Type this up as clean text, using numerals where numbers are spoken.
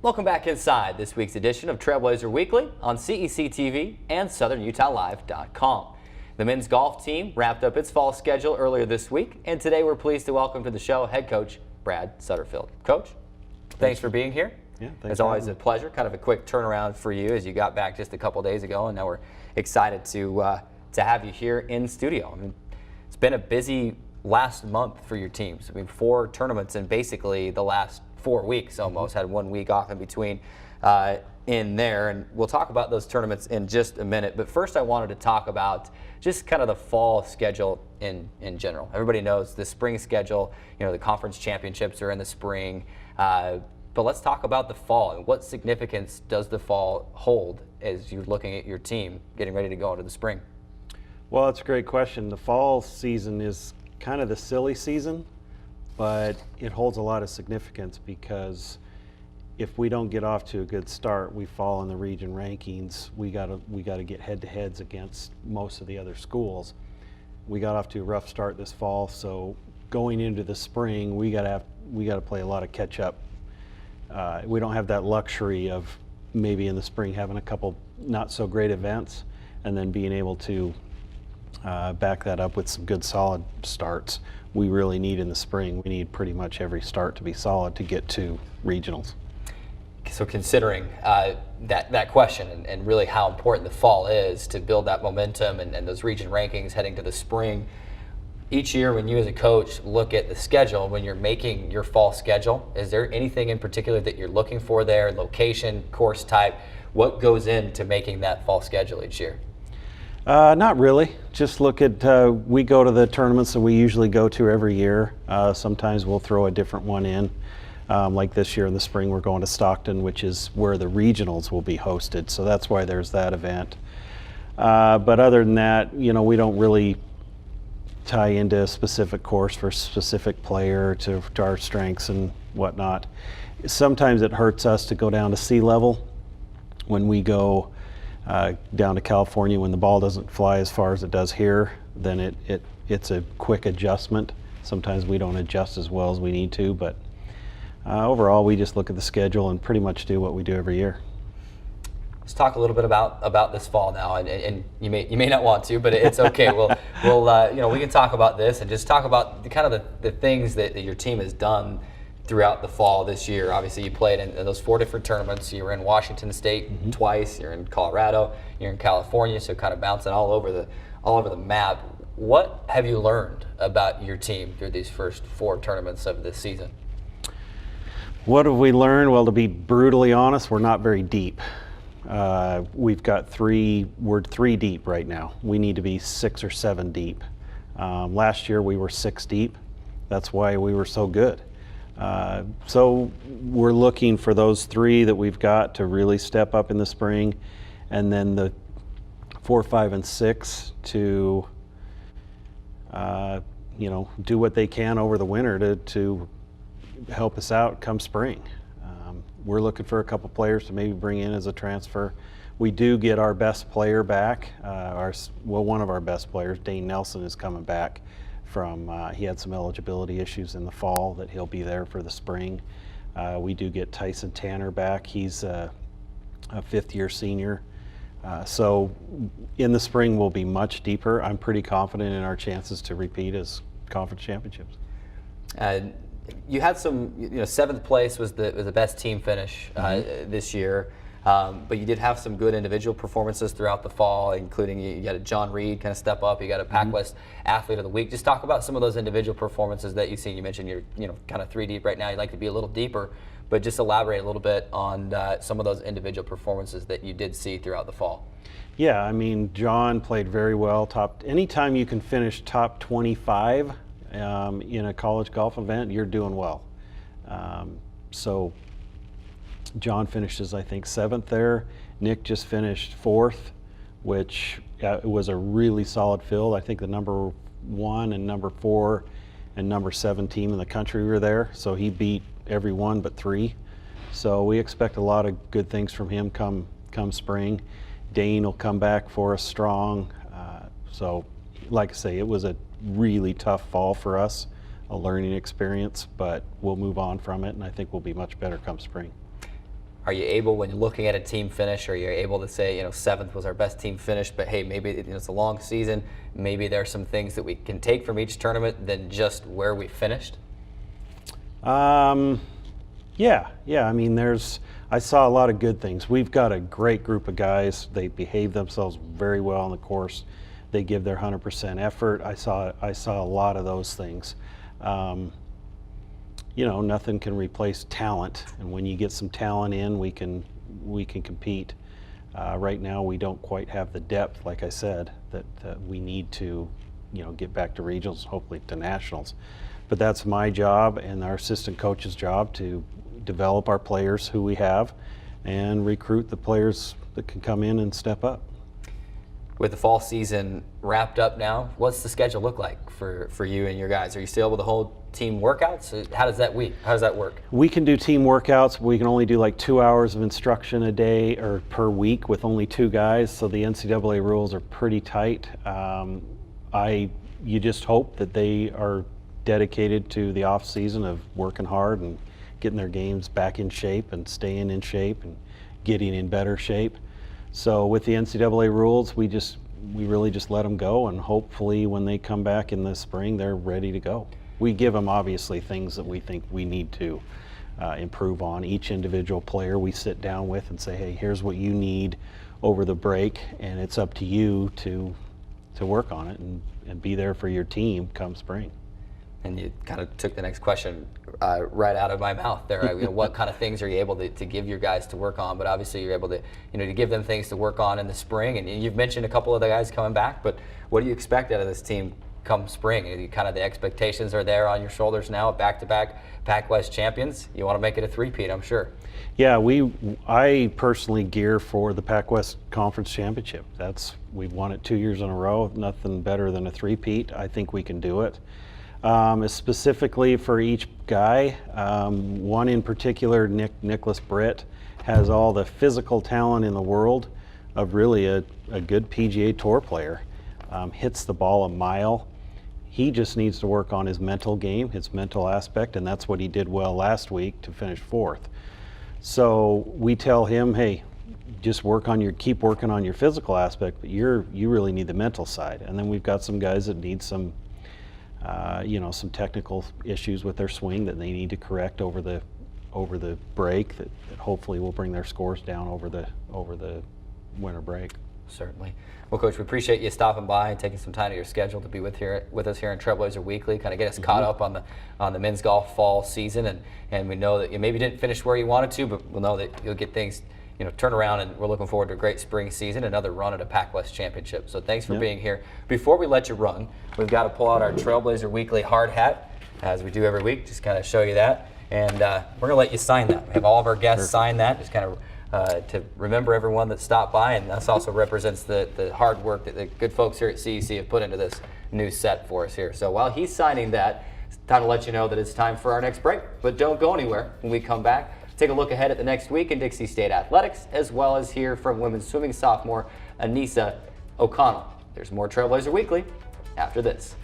Welcome back inside this week's edition of Trailblazer Weekly on CEC TV and SouthernUtahLive.com. The men's golf team wrapped up its fall schedule earlier this week, and today we're pleased to welcome to the show head coach Brad Sutterfield. Coach, thanks for being here. Yeah, thanks. It's always a pleasure. Kind of a quick turnaround for you as you got back just a couple days ago, and now we're excited to have you here in studio. I mean, it's been a busy last month for your teams. I mean, 4 tournaments in basically the last 4 weeks almost. Had 1 week off in between in there, and we'll talk about those tournaments in just a minute. But first I wanted to talk about just kind of the fall schedule in general. Everybody knows the spring schedule, you know, the conference championships are in the spring, but let's talk about the fall and what significance does the fall hold as you're looking at your team getting ready to go into the spring? Well, it's a great question. The fall season is kind of the silly season, but it holds a lot of significance because if we don't get off to a good start, we fall in the region rankings. We gotta get head-to-heads against most of the other schools. We got off to a rough start this fall, so going into the spring, we gotta play a lot of catch-up. We don't have that luxury of maybe in the spring having a couple not so great events and then being able to back that up with some good solid starts. We really need in the spring. We need pretty much every start to be solid to get to regionals. So considering that question and really how important the fall is to build that momentum and those region rankings heading to the spring, each year when you as a coach look at the schedule, when you're making your fall schedule, is there anything in particular that you're looking for there, location, course type? What goes into making that fall schedule each year? Not really. Just look at, we go to the tournaments that we usually go to every year. Sometimes we'll throw a different one in. Like this year in the spring, we're going to Stockton, which is where the regionals will be hosted. So that's why there's that event. But other than that, you know, we don't really tie into a specific course for a specific player to our strengths and whatnot. Sometimes it hurts us to go down to sea level when we go down to California. When the ball doesn't fly as far as it does here, then it's a quick adjustment. Sometimes we don't adjust as well as we need to, but overall we just look at the schedule and pretty much do what we do every year. Let's talk a little bit about this fall now, and you may not want to, but it's okay. we'll you know, we can talk about this and just talk about the things that your team has done throughout the fall this year. Obviously, you played in those 4 different tournaments. You were in Washington State twice. You're in Colorado. You're in California. So kind of bouncing all over the map. What have you learned about your team through these first 4 tournaments of this season? What have we learned? Well, to be brutally honest, we're not very deep. We've got we're 3 deep right now. We need to be 6 or 7 deep. Last year we were 6 deep. That's why we were so good. So we're looking for those 3 that we've got to really step up in the spring, and then the 4, 5, and 6 to you know, do what they can over the winter to help us out come spring. We're looking for a couple players to maybe bring in as a transfer. We do get our best player back. One of our best players, Dane Nelson, is coming back from, he had some eligibility issues in the fall that he'll be there for the spring. We do get Tyson Tanner back. He's a 5th-year senior. So in the spring we'll be much deeper. I'm pretty confident in our chances to repeat as conference championships. You had some, you know, 7th place was the best team finish this year, but you did have some good individual performances throughout the fall, including you got a John Reed kind of step up, you got a PacWest Athlete of the Week. Just talk about some of those individual performances that you've seen. You mentioned you're, you know, kind of 3 deep right now. You'd like to be a little deeper, but just elaborate a little bit on some of those individual performances that you did see throughout the fall. Yeah, I mean, John played very well. Anytime you can finish top 25 in a college golf event, you're doing well. So John finishes, I think, 7th there. Nick just finished 4th, which was a really solid field. I think the number 1 and number 4 and number 7 team in the country were there. So he beat every one but 3. So we expect a lot of good things from him come spring. Dane will come back for us strong. So like I say, it was a really tough fall for us, a learning experience, but we'll move on from it, and I think we'll be much better come spring. Are you able, when you're looking at a team finish, are you able to say, 7th was our best team finish, but hey, maybe it's a long season, maybe there are some things that we can take from each tournament than just where we finished? Yeah. I mean, I saw a lot of good things. We've got a great group of guys. They behave themselves very well on the course. They give their 100% effort. I saw a lot of those things. Nothing can replace talent, and when you get some talent in, we can compete. Right now, we don't quite have the depth, like I said, that we need to, get back to regionals, hopefully to nationals. But that's my job and our assistant coach's job to develop our players who we have and recruit the players that can come in and step up. With the fall season wrapped up now, what's the schedule look like for you and your guys? Are you still able to hold team workouts? How does that work? We can do team workouts, but we can only do like 2 hours of instruction a day or per week with only 2 guys, so the NCAA rules are pretty tight. You just hope that they are dedicated to the off season of working hard and getting their games back in shape and staying in shape and getting in better shape. So with the NCAA rules, we really just let them go, and hopefully when they come back in the spring, they're ready to go. We give them obviously things that we think we need to improve on. Each individual player we sit down with and say, hey, here's what you need over the break, and it's up to you to work on it and be there for your team come spring. And you kind of took the next question right out of my mouth there. What kind of things are you able to give your guys to work on? But obviously you're able to, to give them things to work on in the spring. And you've mentioned a couple of the guys coming back, but what do you expect out of this team come spring? Kind of the expectations are there on your shoulders now, back-to-back Pac-West champions. You want to make it a three-peat, I'm sure. Yeah, I personally gear for the Pac-West Conference Championship. We've won it 2 years in a row. Nothing better than a three-peat. I think we can do it. Specifically for each guy, one in particular, Nicholas Britt, has all the physical talent in the world of really a good PGA Tour player. Hits the ball a mile. He just needs to work on his mental game, his mental aspect, and that's what he did well last week to finish 4th. So we tell him, hey, just keep working on your physical aspect, but you really need the mental side. And then we've got some guys that need some technical issues with their swing that they need to correct over the break that hopefully will bring their scores down over the winter break. Certainly. Well, Coach, we appreciate you stopping by and taking some time out of your schedule to be with us here in Trailblazer Weekly, kind of get us caught up on the men's golf fall season, and we know that you maybe didn't finish where you wanted to, but we'll know that you'll get things turn around, and we're looking forward to a great spring season, another run at a Pac-West championship. So thanks for being here. Before we let you run, we've got to pull out our Trailblazer Weekly hard hat, as we do every week, just kind of show you that. And we're going to let you sign that. We have all of our guests sign that, just kind of to remember everyone that stopped by, and this also represents the hard work that the good folks here at CEC have put into this new set for us here. So while he's signing that, it's time to let you know that it's time for our next break. But don't go anywhere. When we come back, take a look ahead at the next week in Dixie State Athletics, as well as hear from women's swimming sophomore Anissa O'Connell. There's more Trailblazer Weekly after this.